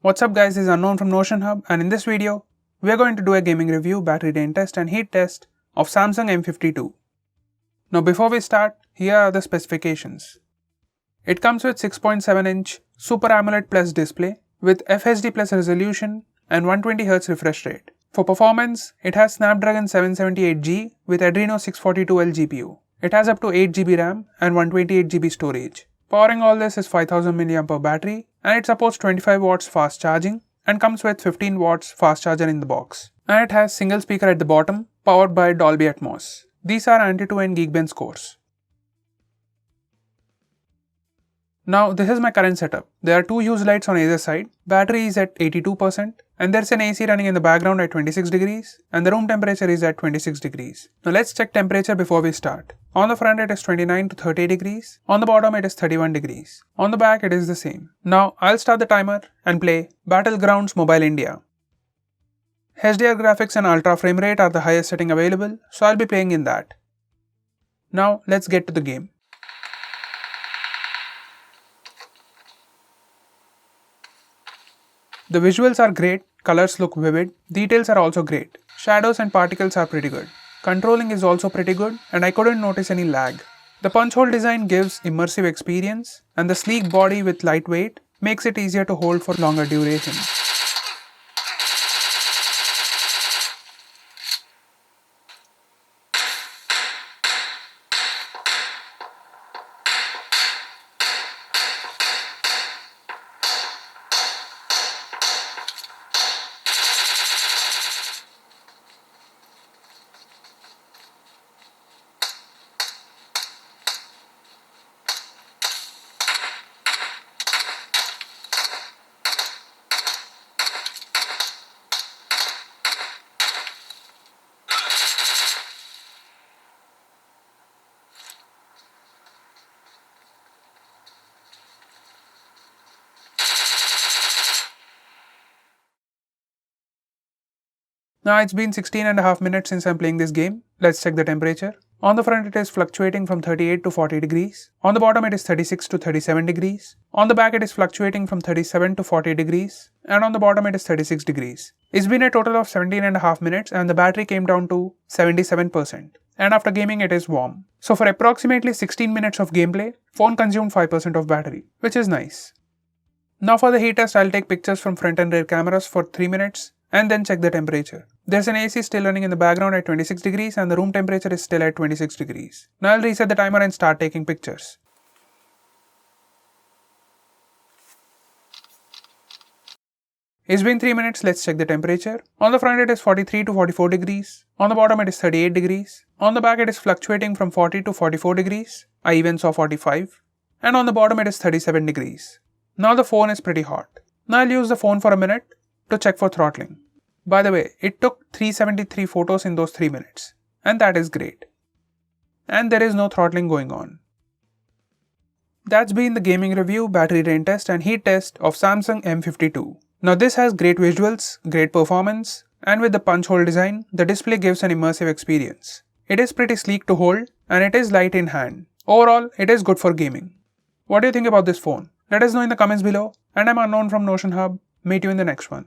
What's up guys, this is Unknown from Notion Hub, and in this video, we are going to do a gaming review, battery drain test and heat test of Samsung M52. Now before we start, here are the specifications. It comes with 6.7-inch Super AMOLED Plus display with FHD Plus resolution and 120Hz refresh rate. For performance, it has Snapdragon 778G with Adreno 642L GPU. It has up to 8GB RAM and 128GB storage. Powering all this is 5000 mAh battery, and it supports 25 watts fast charging and comes with 15 watts fast charger in the box. And it has single speaker at the bottom, powered by Dolby Atmos. These are Antutu and Geekbench scores. Now this is my current setup. There are two use lights on either side, battery is at 82%, and there's an AC running in the background at 26 degrees, and the room temperature is at 26 degrees. Now let's check temperature before we start. On the front it is 29 to 30 degrees, on the bottom it is 31 degrees, on the back it is the same. Now I'll start the timer and play Battlegrounds Mobile India. HDR graphics and ultra frame rate are the highest setting available, so I'll be playing in that. Now let's get to the game. The visuals are great, colors look vivid, details are also great, shadows and particles are pretty good. Controlling is also pretty good, and I couldn't notice any lag. The punch hole design gives immersive experience, and the sleek body with lightweight makes it easier to hold for longer duration. Now it's been 16.5 minutes since I'm playing this game. Let's check the temperature. On the front it is fluctuating from 38 to 40 degrees. On the bottom it is 36 to 37 degrees. On the back it is fluctuating from 37 to 40 degrees. And on the bottom it is 36 degrees. It's been a total of 17.5 minutes and the battery came down to 77%. And after gaming it is warm. So for approximately 16 minutes of gameplay, phone consumed 5% of battery, which is nice. Now for the heat test, I'll take pictures from front and rear cameras for 3 minutes and then check the temperature. There's an AC still running in the background at 26 degrees and the room temperature is still at 26 degrees. Now I'll reset the timer and start taking pictures. It's been 3 minutes, let's check the temperature. On the front it is 43 to 44 degrees. On the bottom it is 38 degrees. On the back it is fluctuating from 40 to 44 degrees. I even saw 45. And on the bottom it is 37 degrees. Now the phone is pretty hot. Now I'll use the phone for a minute to check for throttling. By the way, it took 373 photos in those 3 minutes. And that is great. And there is no throttling going on. That's been the gaming review, battery drain test and heat test of Samsung M52. Now this has great visuals, great performance, and with the punch hole design, the display gives an immersive experience. It is pretty sleek to hold and it is light in hand. Overall, it is good for gaming. What do you think about this phone? Let us know in the comments below, and I'm Unknown from Notion Hub. Meet you in the next one.